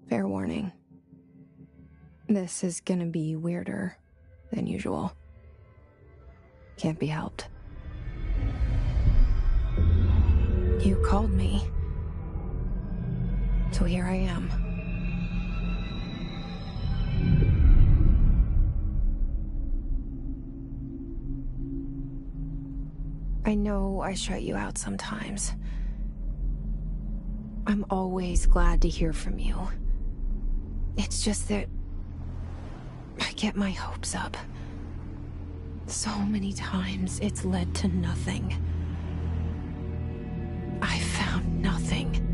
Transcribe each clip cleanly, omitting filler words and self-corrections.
Fair warning. This is gonna be weirder than usual. Can't be helped. You called me. So here I am. I know I shut you out sometimes. I'm always glad to hear from you. It's just that I get my hopes up. So many times it's led to nothing. I found nothing.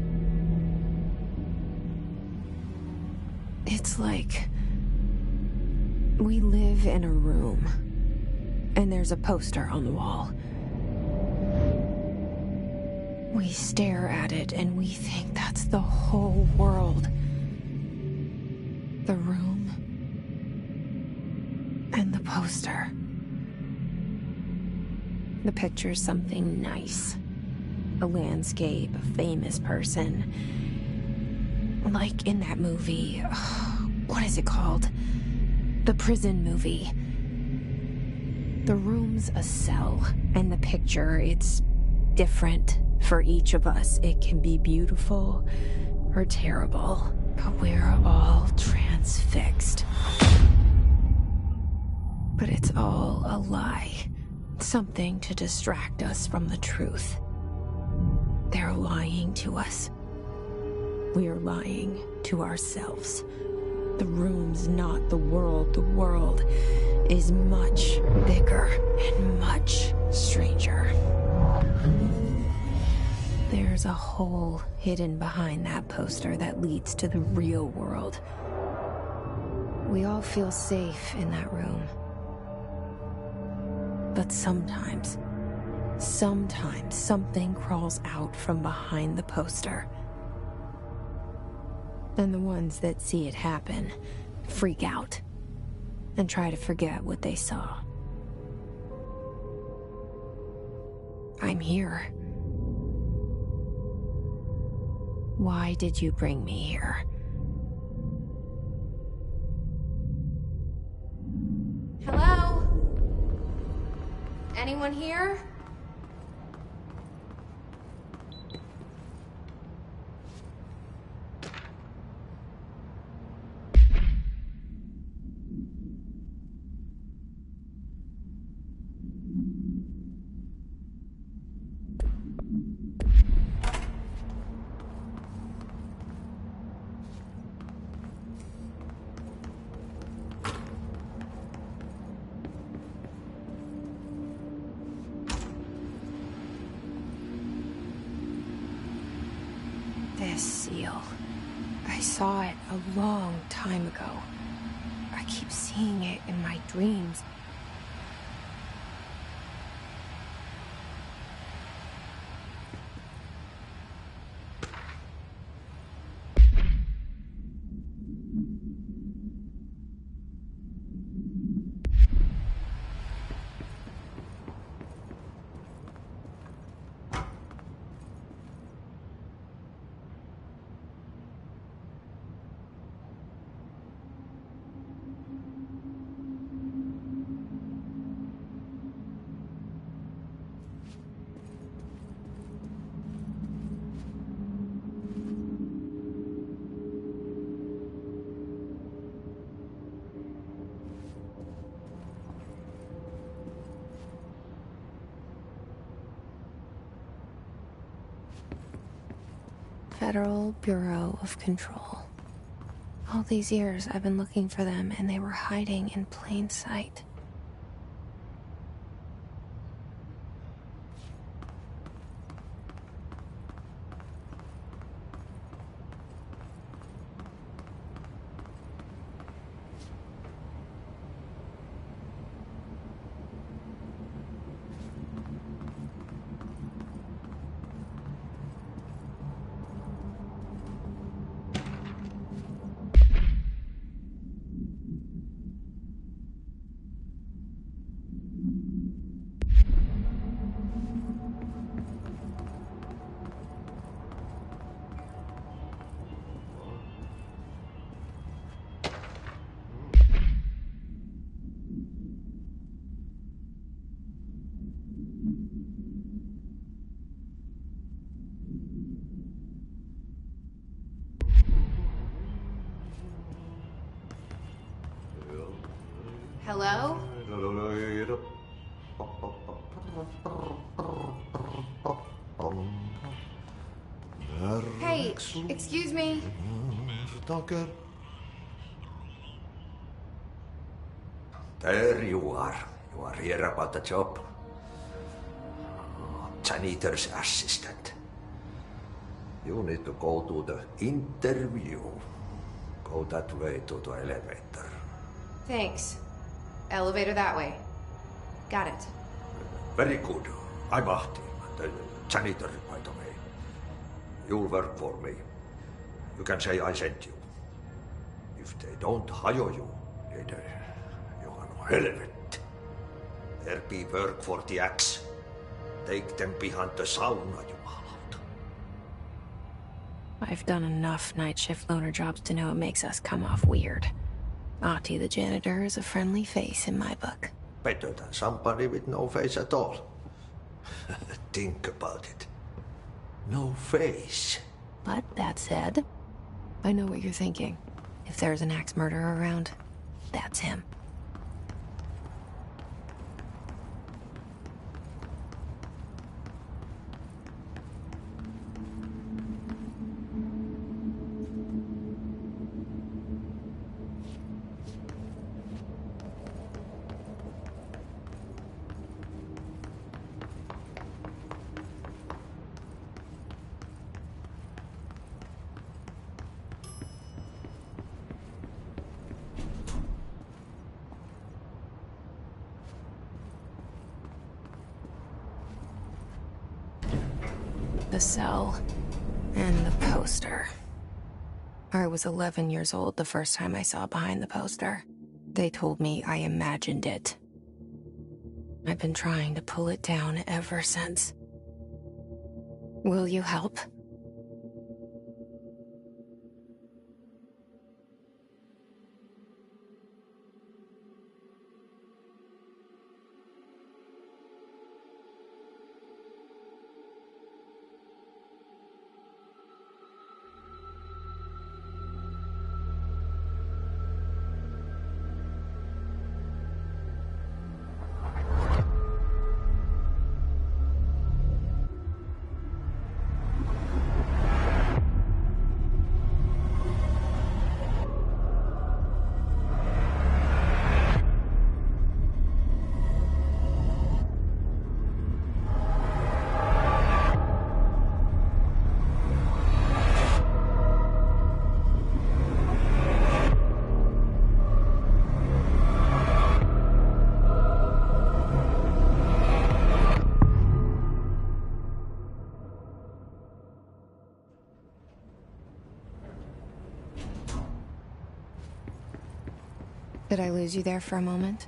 It's like we live in a room, and there's a poster on the wall. We stare at it and we think that's the whole world. The room and the poster. The picture's something nice. A landscape, a famous person. Like in that movie, what is it called? The prison movie. The room's a cell, and the picture, it's different for each of us. It can be beautiful or terrible, but we're all transfixed. But it's all a lie. Something to distract us from the truth. They're lying to us. We're lying to ourselves. The room's not the world. The world is much bigger and much stranger. There's a hole hidden behind that poster that leads to the real world. We all feel safe in that room. But sometimes something crawls out from behind the poster. And the ones that see it happen freak out and try to forget what they saw. I'm here. Why did you bring me here? Hello? Anyone here? This seal. I saw it a long time ago. I keep seeing it in my dreams. Federal Bureau of Control. All these years I've been looking for them, and they were hiding in plain sight. Hello? Hey, excuse me. There you are. You are here about the job. Janitor's assistant. You need to go to the interview. Go that way to the elevator. Thanks. Elevator that way. Got it. Very good. I'm Ahti, the janitor, by the way. You'll work for me. You can say I sent you. If they don't hire you, you are no helvet. There be work for the axe. Take them behind the sauna, jumalauta. I've done enough night shift loner jobs to know it makes us come off weird. Ahti the janitor is a friendly face in my book. Better than somebody with no face at all. Think about it. No face. But that said, I know what you're thinking. If there's an axe murderer around, that's him. The cell and the poster. I was 11 years old the first time I saw behind the poster. They told me I imagined it. I've been trying to pull it down ever since. Will you help? Did I lose you there for a moment?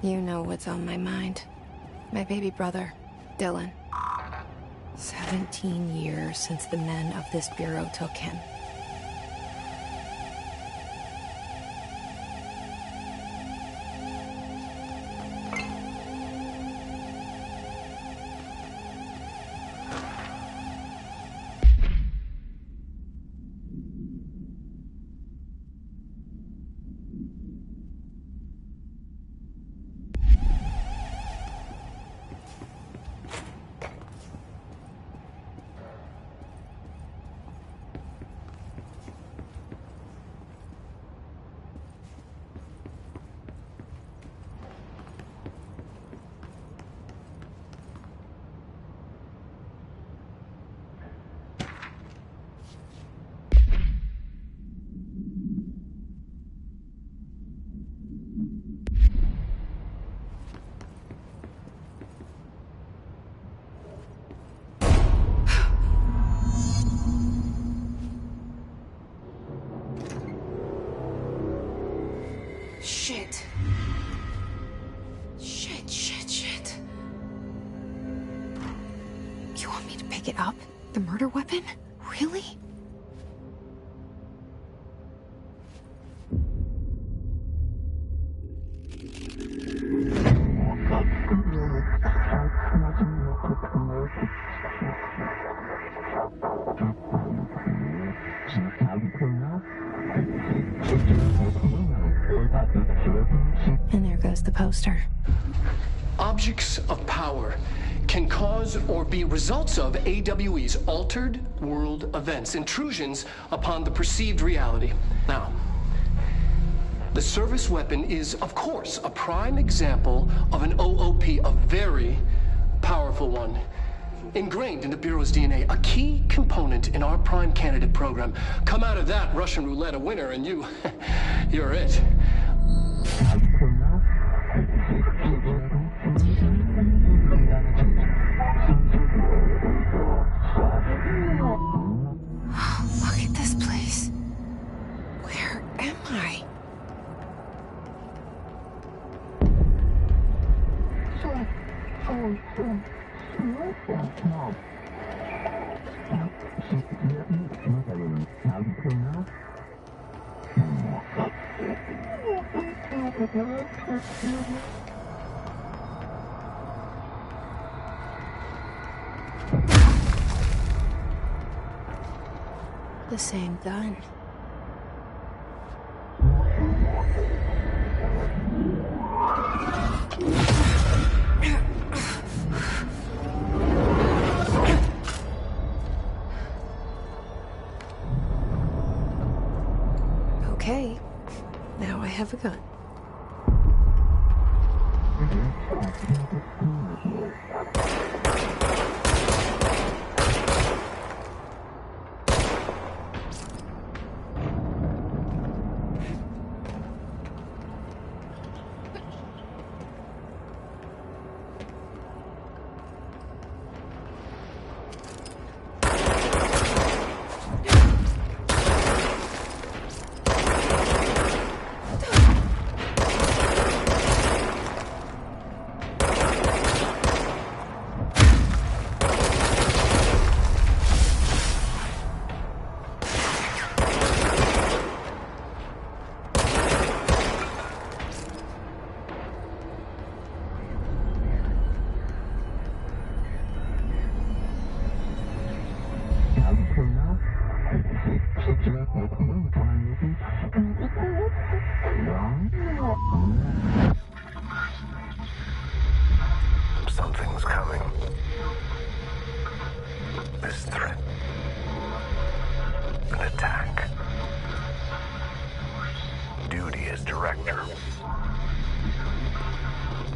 You know what's on my mind. My baby brother, Dylan. 17 years since the men of this bureau took him. Shit. Shit. You want me to pick it up? The murder weapon? Really? the poster? Objects of power can cause or be results of AWE's altered world events, intrusions upon the perceived reality. Now, the service weapon is, of course, a prime example of an OOP, a very powerful one. Ingrained in the Bureau's DNA, a key component in our prime candidate program. Come out of that Russian roulette a winner and you're it. Look at this place. Where am I? The same gun. Okay, now I have a gun. Something's coming. This threat. An attack. Duty as director.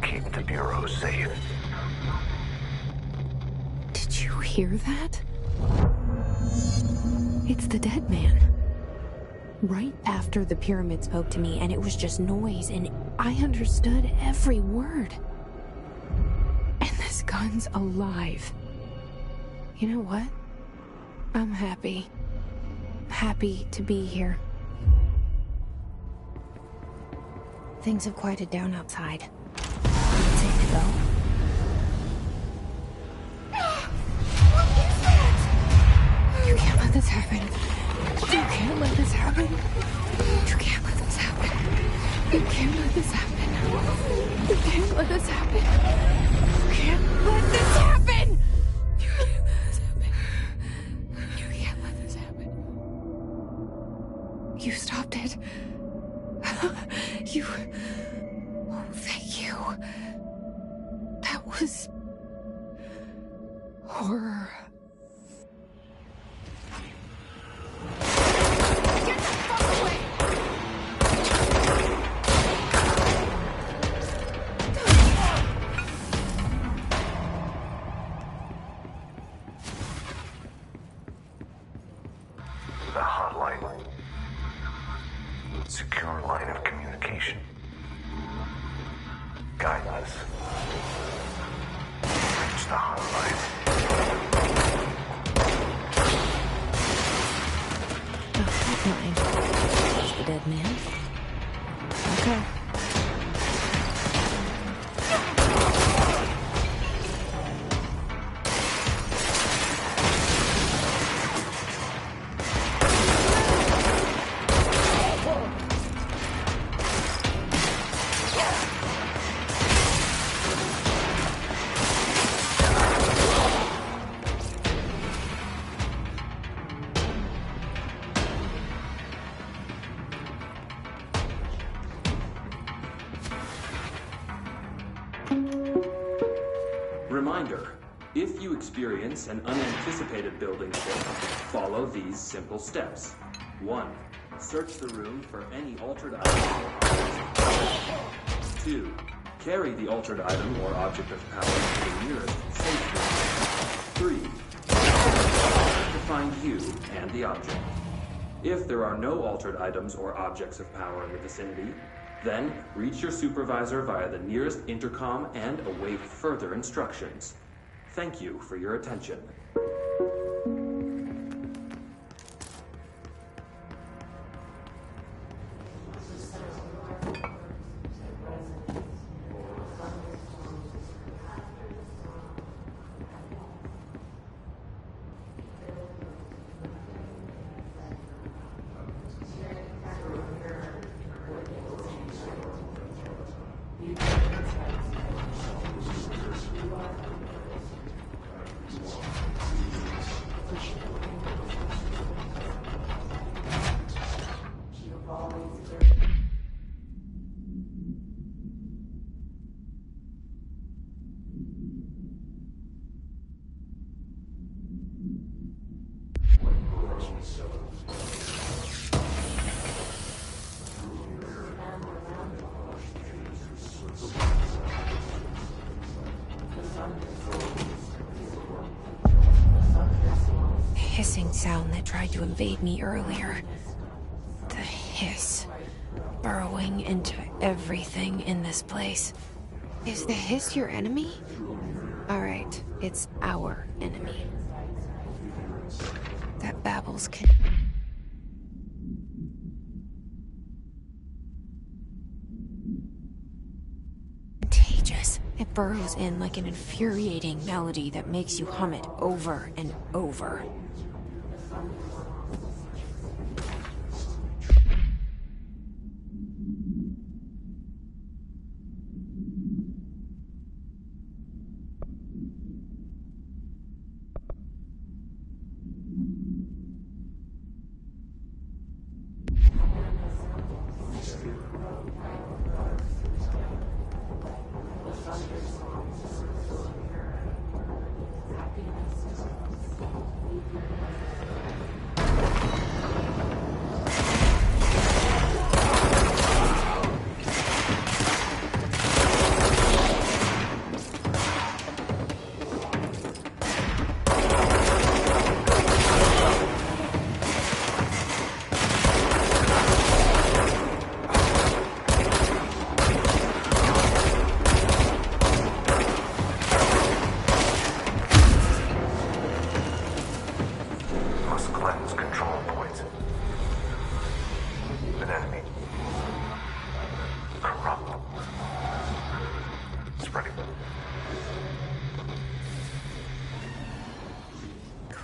Keep the Bureau safe. Did you hear that? It's the dead man. Right after the pyramid spoke to me, and it was just noise, and I understood every word. And this gun's alive. You know what? I'm happy. Happy to be here. Things have quieted down outside. It's safe to go. You can't let this happen. You can't let this happen. You can't let this happen. You can't let this happen. You can't let this happen. You can't let this happen. You can't let this happen. You can't let this happen. You stopped it. You... Oh, thank you. That was... horror. The hotline. Secure line of communication. Guidance. Reach the hotline. The hotline. That's the dead man. Okay. Reminder, if you experience an unanticipated building shift, follow these simple steps. 1. Search the room for any altered item or object. 2. Carry the altered item or object of power to the nearest safe room. 3. To find you and the object. If there are no altered items or objects of power in the vicinity, then reach your supervisor via the nearest intercom and await further instructions. Thank you for your attention. Hissing sound that tried to invade me earlier. The hiss. Burrowing into everything in this place. Is the hiss your enemy? Alright, it's our enemy. That babbles contagious. It burrows in like an infuriating melody that makes you hum it over and over.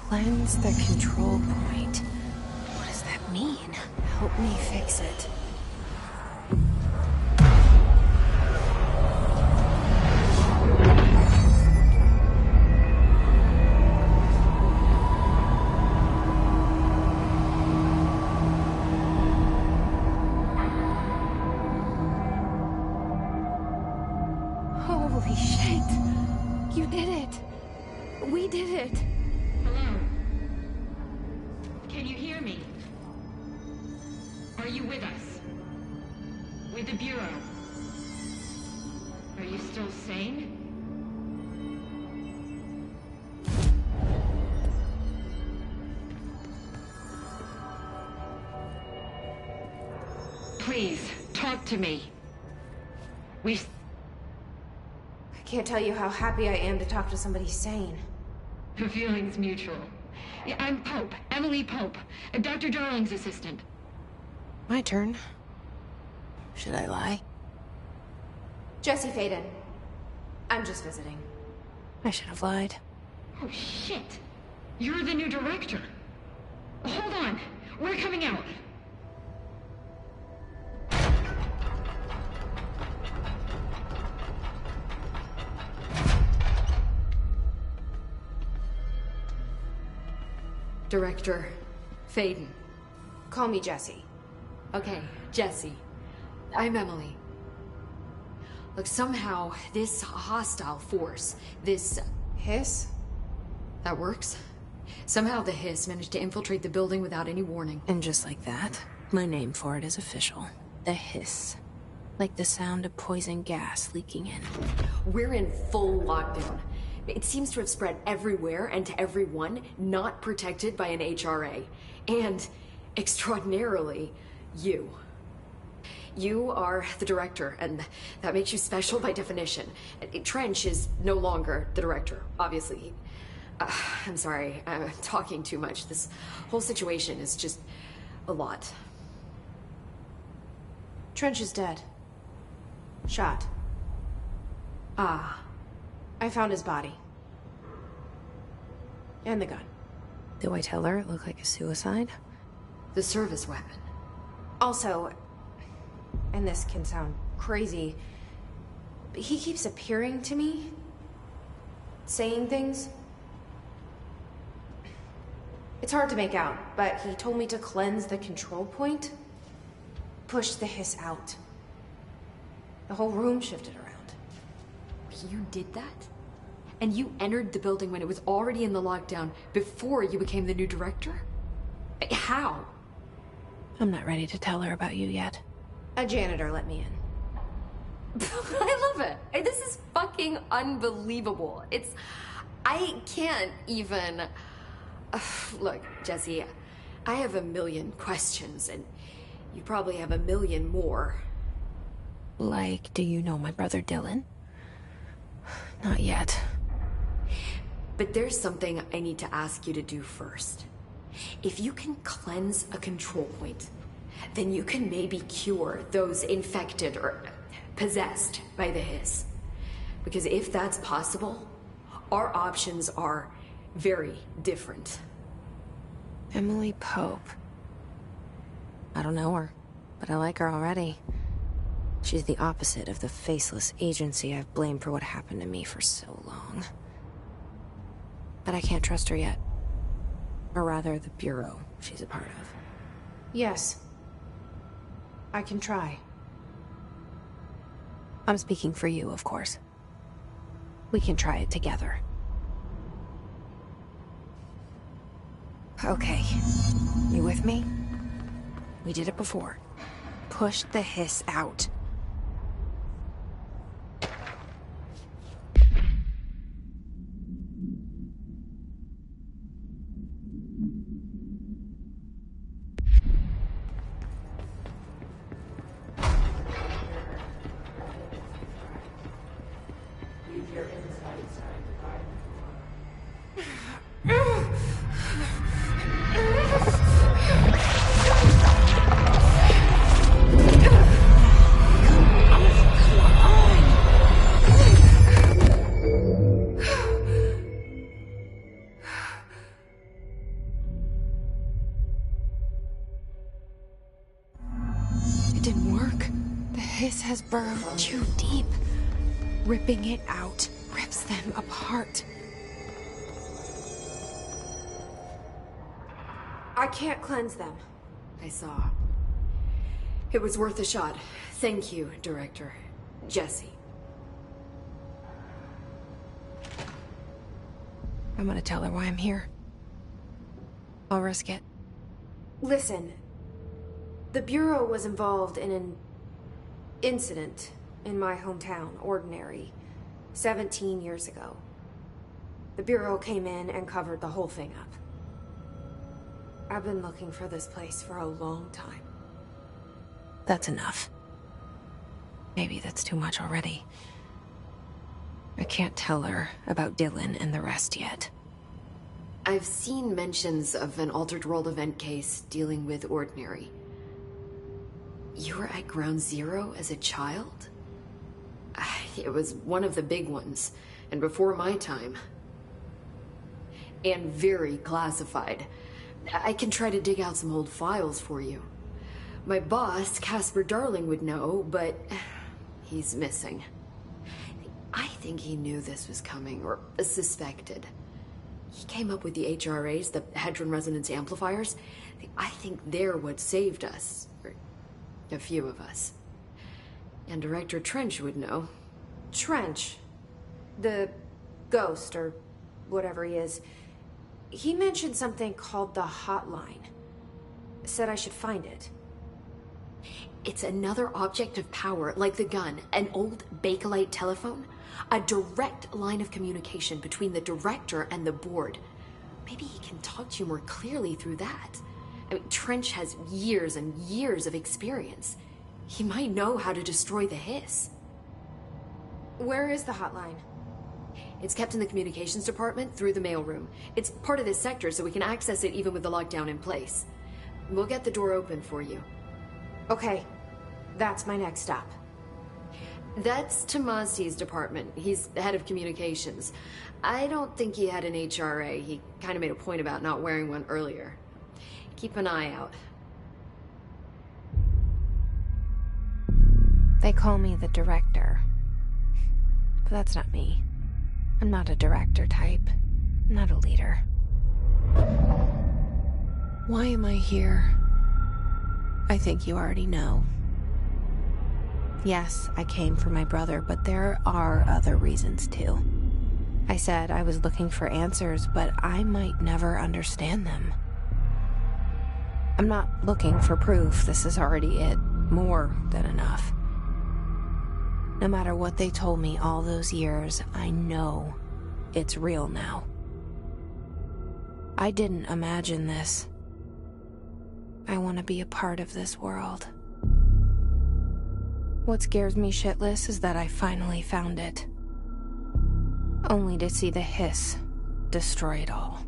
Cleanse the control point. What does that mean? Help me fix it. Holy shit! You did it! We did it! Hello? Can you hear me? Are you with us? With the Bureau? Are you still sane? Please, talk to me. I can't tell you how happy I am to talk to somebody sane. The feeling's mutual. Yeah, I'm Pope, Emily Pope, Dr. Darling's assistant. My turn. Should I lie? Jesse Faden. I'm just visiting. I should have lied. Oh, shit. You're the new director. Hold on. We're coming out. Director Faden. Call me Jesse. Okay, Jesse. I'm Emily. Look, somehow, this hostile force, this Hiss? That works. Somehow the hiss managed to infiltrate the building without any warning. And just like that, my name for it is official. The hiss. Like the sound of poison gas leaking in. We're in full lockdown. It seems to have spread everywhere and to everyone not protected by an HRA. And, extraordinarily, you. You are the director, and that makes you special by definition. Trench is no longer the director, obviously. I'm sorry, I'm talking too much. This whole situation is just a lot. Trench is dead. Shot. Ah. I found his body. And the gun. Do I tell her it looked like a suicide? The service weapon. Also, and this can sound crazy, but he keeps appearing to me. Saying things. It's hard to make out, but he told me to cleanse the control point. Push the hiss out. The whole room shifted around. You did that? And you entered the building when it was already in the lockdown before you became the new director? How? I'm not ready to tell her about you yet. A janitor let me in. I love it. This is fucking unbelievable. I can't even... Look, Jesse, I have a million questions, and you probably have a million more. Like, do you know my brother Dylan? Not yet. But there's something I need to ask you to do first. If you can cleanse a control point, then you can maybe cure those infected or possessed by the hiss. Because if that's possible, our options are very different. Emily Pope. I don't know her, but I like her already. She's the opposite of the faceless agency I've blamed for what happened to me for so long. But I can't trust her yet. Or rather, the Bureau she's a part of. Yes. I can try. I'm speaking for you, of course. We can try it together. Okay. You with me? We did it before. Push the hiss out. Has burrowed too deep. Ripping it out rips them apart. I can't cleanse them. I saw. It was worth a shot. Thank you, Director. Jesse. I'm gonna tell her why I'm here. I'll risk it. Listen. The Bureau was involved in an incident in my hometown, Ordinary, 17 years ago. The Bureau came in and covered the whole thing up. I've been looking for this place for a long time. That's enough. Maybe that's too much already. I can't tell her about Dylan and the rest yet. I've seen mentions of an Altered World event case dealing with Ordinary. You were at Ground Zero as a child? It was one of the big ones, and before my time. And very classified. I can try to dig out some old files for you. My boss, Casper Darling, would know, but he's missing. I think he knew this was coming, or suspected. He came up with the HRAs, the Hadron Resonance Amplifiers. I think they're what saved us. A few of us. And Director Trench would know. Trench? The ghost or whatever he is, he mentioned something called the hotline. Said I should find it. It's another object of power, like the gun, an old Bakelite telephone. A direct line of communication between the director and the board. Maybe he can talk to you more clearly through that. I mean, Trench has years and years of experience. He might know how to destroy the hiss. Where is the hotline? It's kept in the communications department through the mailroom. It's part of this sector, so we can access it even with the lockdown in place. We'll get the door open for you. Okay, that's my next stop. That's Tomasi's department. He's the head of communications. I don't think he had an HRA. He kind of made a point about not wearing one earlier. Keep an eye out. They call me the director. But that's not me. I'm not a director type. I'm not a leader. Why am I here? I think you already know. Yes, I came for my brother, but there are other reasons too. I said I was looking for answers, but I might never understand them. I'm not looking for proof. This is already it. More than enough. No matter what they told me all those years, I know it's real now. I didn't imagine this. I want to be a part of this world. What scares me shitless is that I finally found it. Only to see the hiss destroy it all.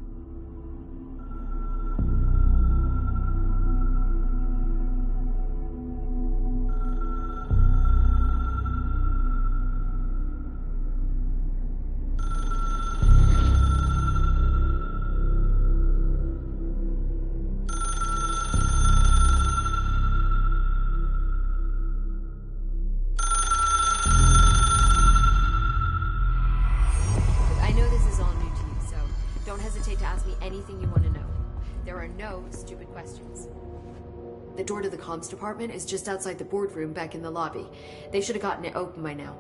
The door to the comms department is just outside the boardroom back in the lobby. They should have gotten it open by now.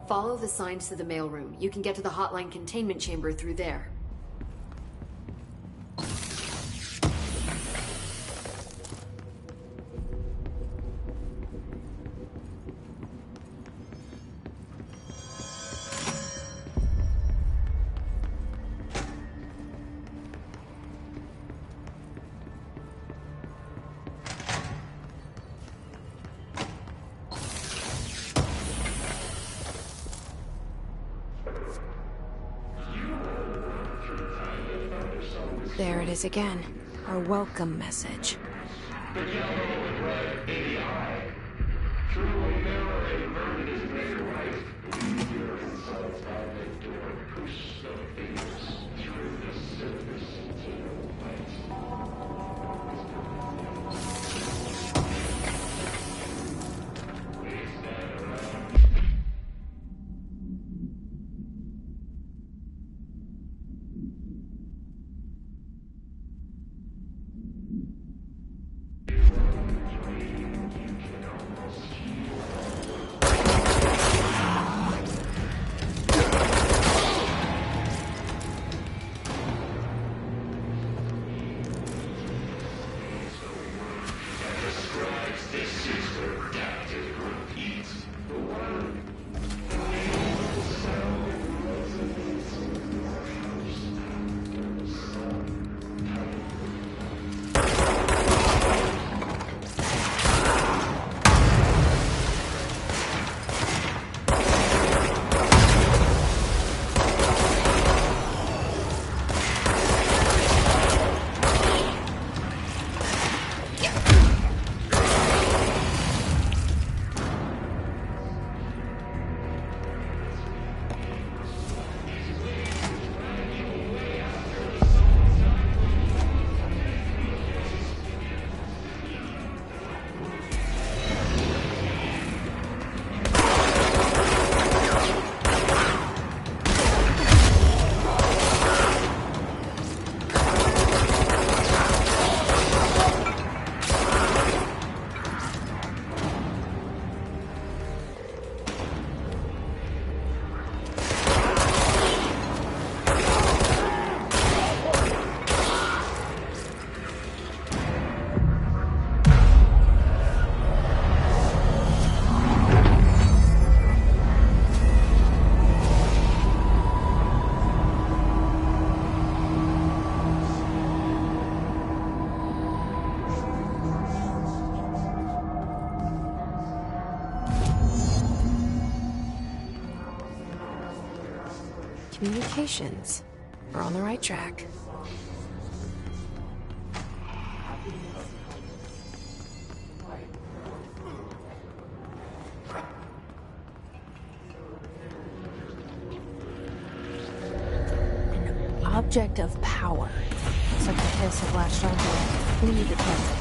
Follow the signs to the mailroom. You can get to the hotline containment chamber through there. There it is again. Our welcome message. Communications. We're on the right track. An object of power. Looks like the hiss have latched onto it. We need to cleanse it.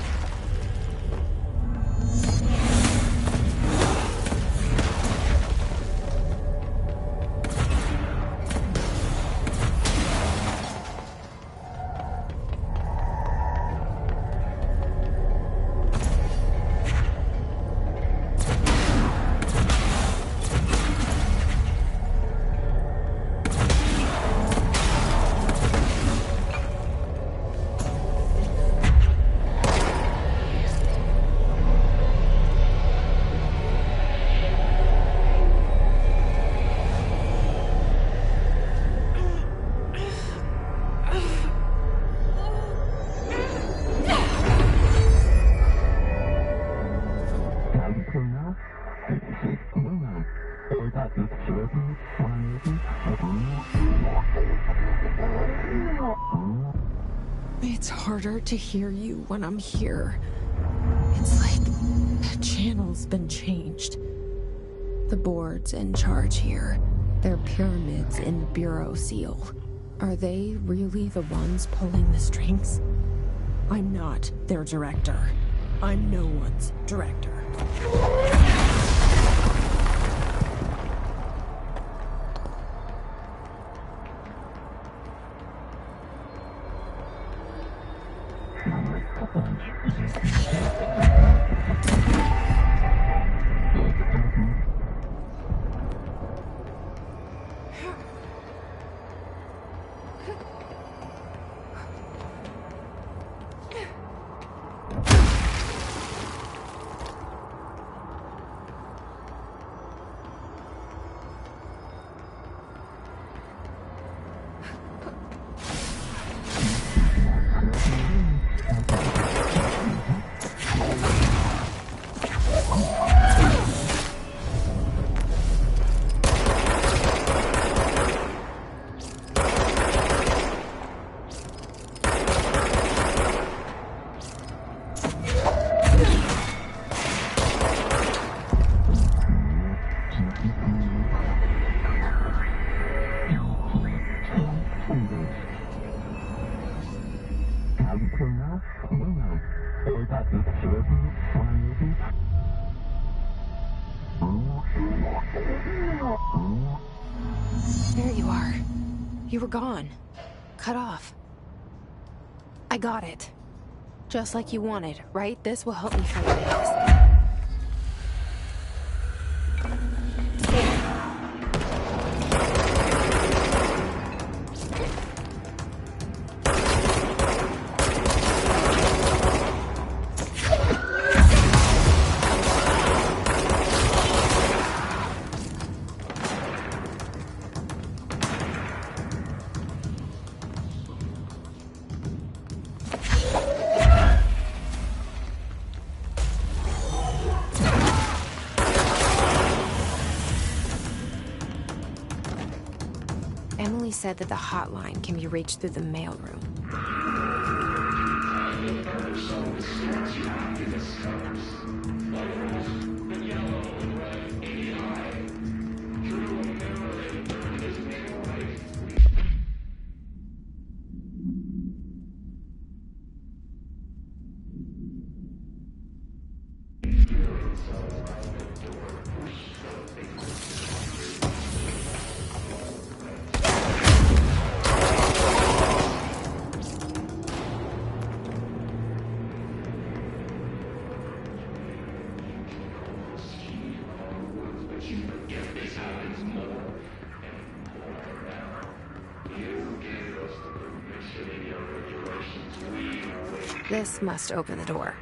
It's harder to hear you when I'm here. It's like the channel's been changed. The board's in charge here. They're pyramids in the Bureau seal. Are they really the ones pulling the strings? I'm not their director. I'm no one's director. There you are. You were gone. Cut off. I got it. Just like you wanted, right? This will help me fight this. Emily said that the hotline can be reached through the mailroom. This must open the door.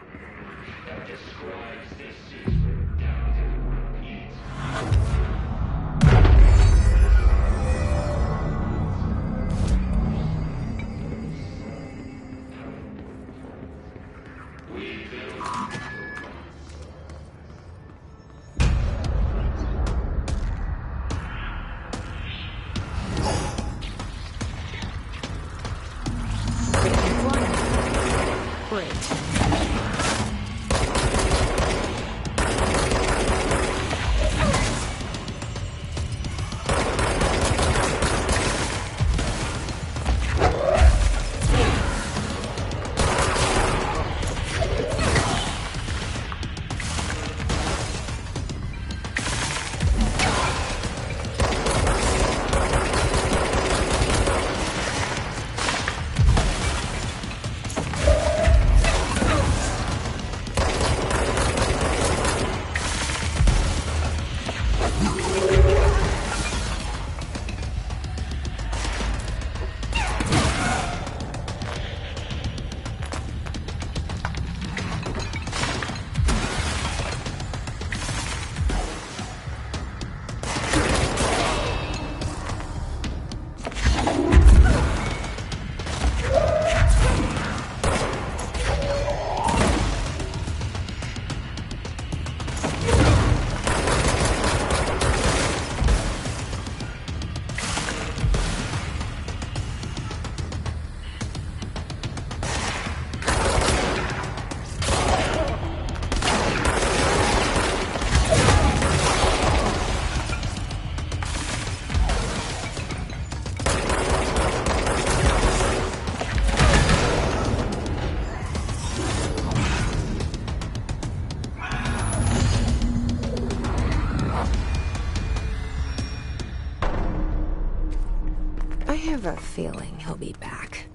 I have a feeling he'll be back.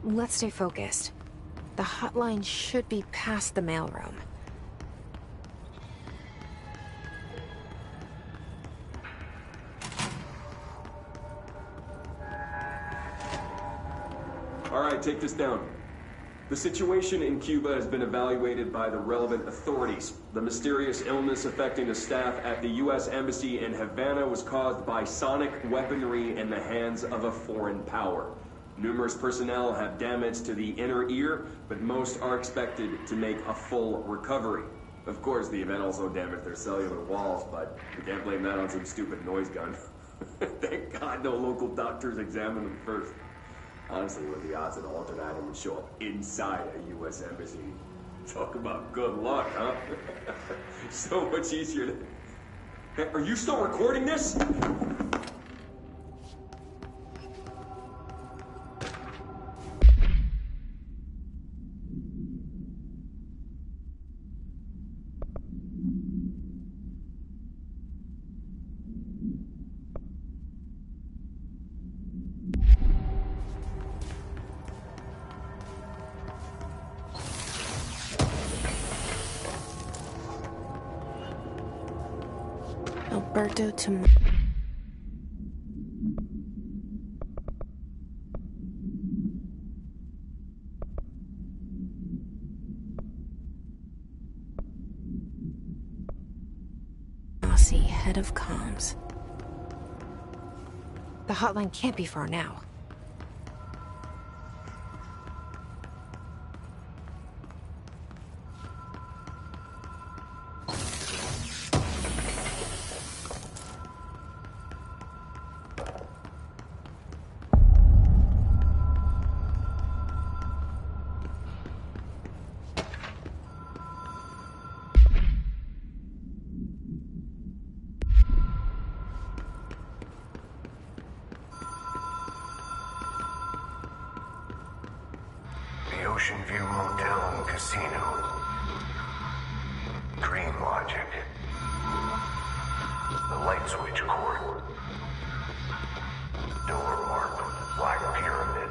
Let's stay focused. The hotline should be past the mailroom. All right, take this down. The situation in Cuba has been evaluated by the relevant authorities. The mysterious illness affecting the staff at the U.S. Embassy in Havana was caused by sonic weaponry in the hands of a foreign power. Numerous personnel have damage to the inner ear, but most are expected to make a full recovery. Of course, the event also damaged their cellular walls, but we can't blame that on some stupid noise gun. Thank God no local doctors examined them first. Honestly, what are the odds that an altered item would show up inside a U.S. embassy? Talk about good luck, huh? So much easier to... Hey, are you still recording this? Alberto to... Aussie, head of comms. The hotline can't be far now. Ocean View Motel and Casino. Dream Logic. The light switch cord. Door marked Black Pyramid.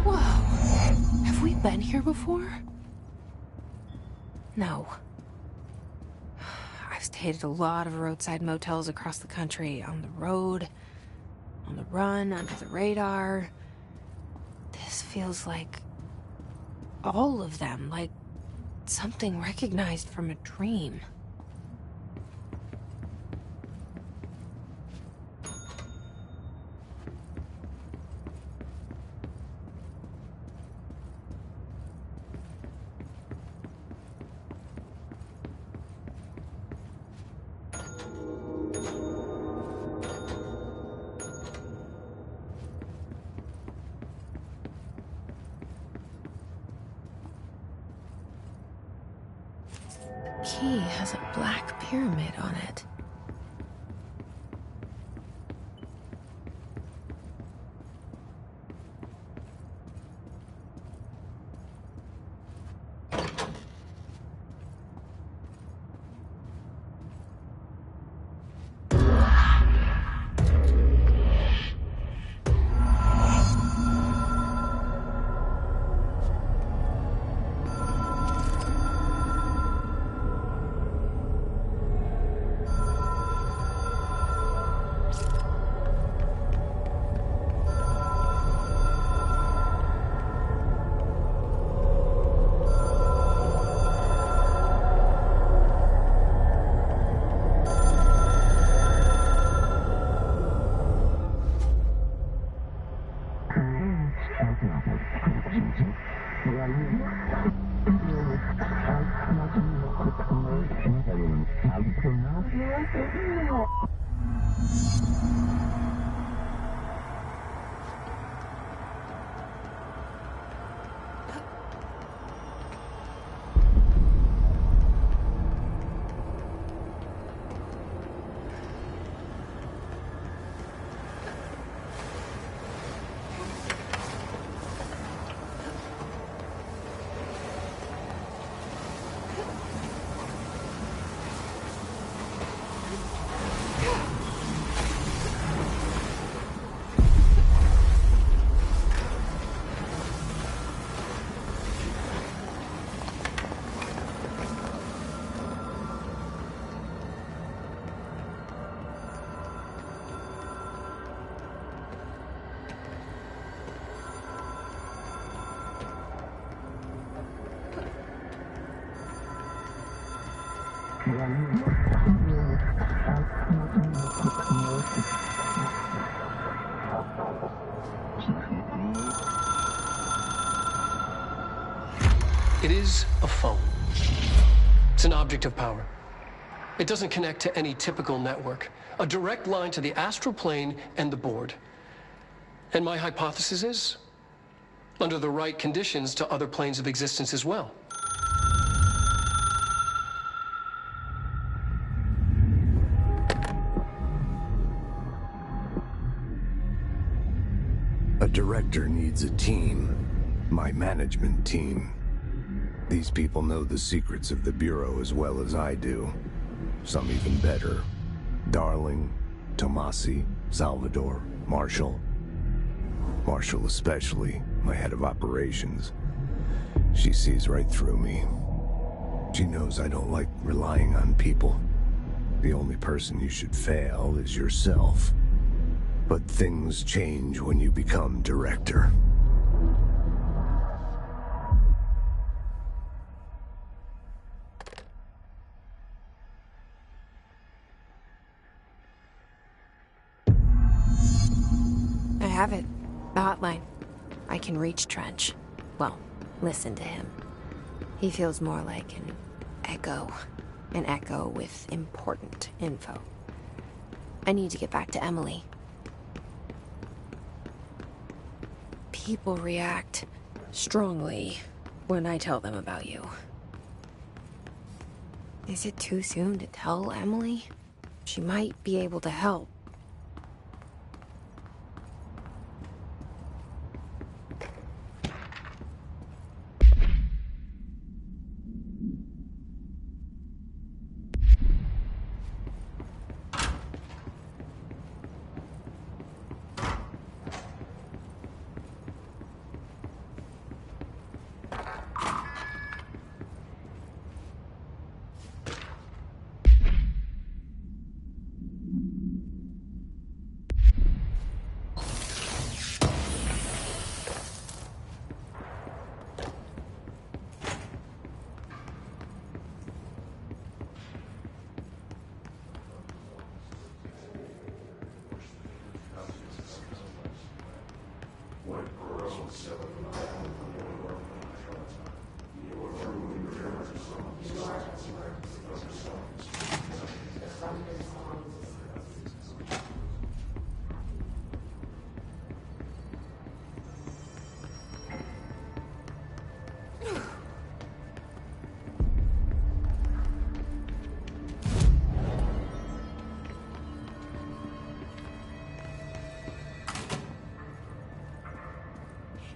Whoa. Have we been here before? No. I've stayed at a lot of roadside motels across the country, on the road, on the run, under the radar. This feels like all of them, like something recognized from a dream. key has a black pyramid on it. It is a phone. It's an object of power. It doesn't connect to any typical network. A direct line to the astral plane and the board. And my hypothesis is, under the right conditions, to other planes of existence as well. A director needs a team. My management team. These people know the secrets of the Bureau as well as I do. Some even better. Darling, Tomasi, Salvador, Marshall. Marshall especially, my head of operations. She sees right through me. She knows I don't like relying on people. The only person you should fail is yourself. But things change when you become director. I have it. The hotline. I can reach Trench. Well, listen to him. He feels more like an echo. An echo with important info. I need to get back to Emily. People react strongly when I tell them about you. Is it too soon to tell Emily? She might be able to help.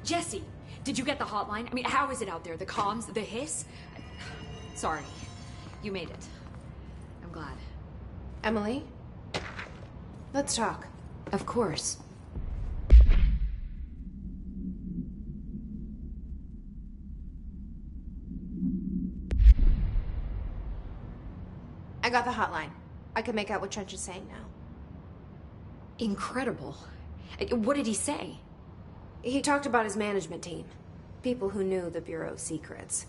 Jesse, did you get the hotline? I mean, how is it out there? The comms, the hiss? Sorry. You made it. I'm glad. Emily? Let's talk. Of course. I got the hotline. I can make out what Trench is saying now. Incredible. What did he say? He talked about his management team. People who knew the Bureau's secrets.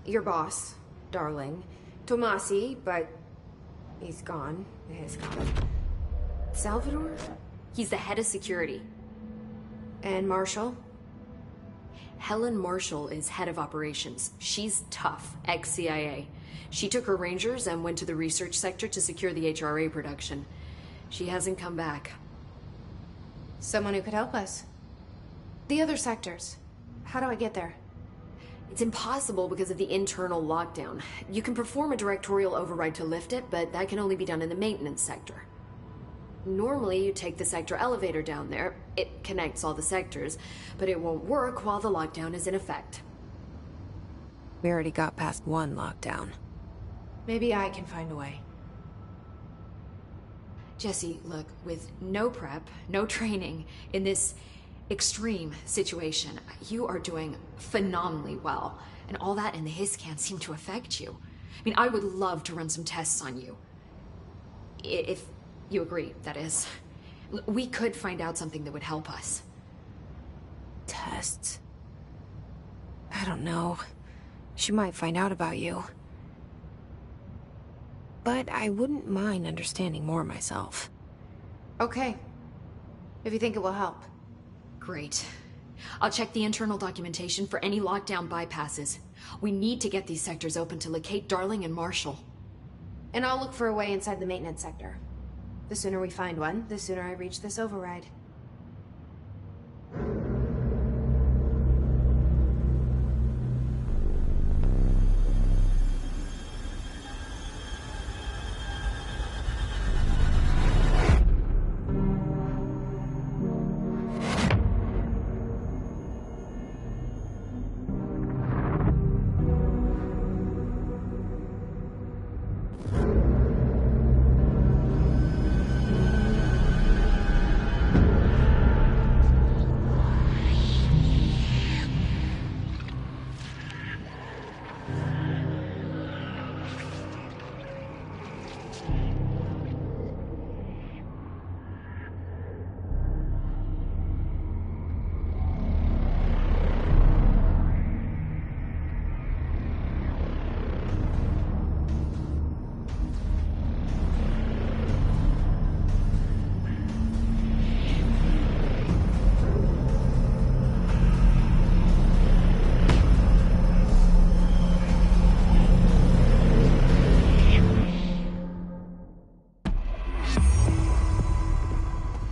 Your boss, Darling. Tomasi, but he's gone. He's gone. Salvador? He's the head of security. And Marshall? Helen Marshall is head of operations. She's tough, ex-CIA. She took her Rangers and went to the research sector to secure the HRA production. She hasn't come back. Someone who could help us. The other sectors. How do I get there? It's impossible because of the internal lockdown. You can perform a directorial override to lift it, but that can only be done in the maintenance sector. Normally, you take the sector elevator down there. It connects all the sectors, but it won't work while the lockdown is in effect. We already got past one lockdown. Maybe I can find a way. Jesse, look, with no prep, no training, in this extreme situation, you are doing phenomenally well. And all that in the hiss can't seem to affect you. I mean, I would love to run some tests on you. If you agree, that is. We could find out something that would help us. Tests? I don't know. She might find out about you. But I wouldn't mind understanding more myself. Okay. If you think it will help. Great. I'll check the internal documentation for any lockdown bypasses. We need to get these sectors open to locate Darling and Marshall. And I'll look for a way inside the maintenance sector. The sooner we find one, the sooner I reach this override.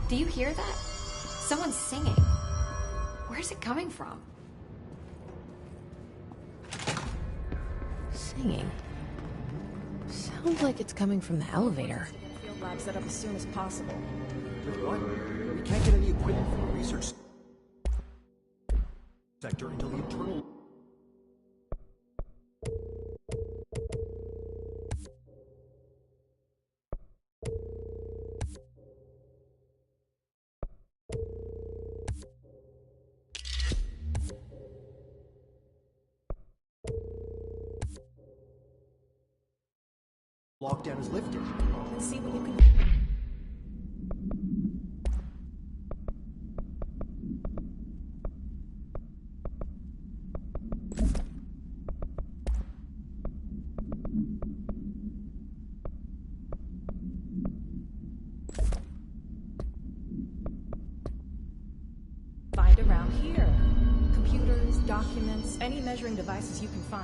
Do you hear that? Someone's singing. Where's it coming from? Singing? Sounds like it's coming from the elevator. Field lab set up as soon as possible. What? We can't get any equipment from the research sector until the internal... lockdown is lifted. Let's see what you can... find around here. Computers, documents, any measuring devices you can find.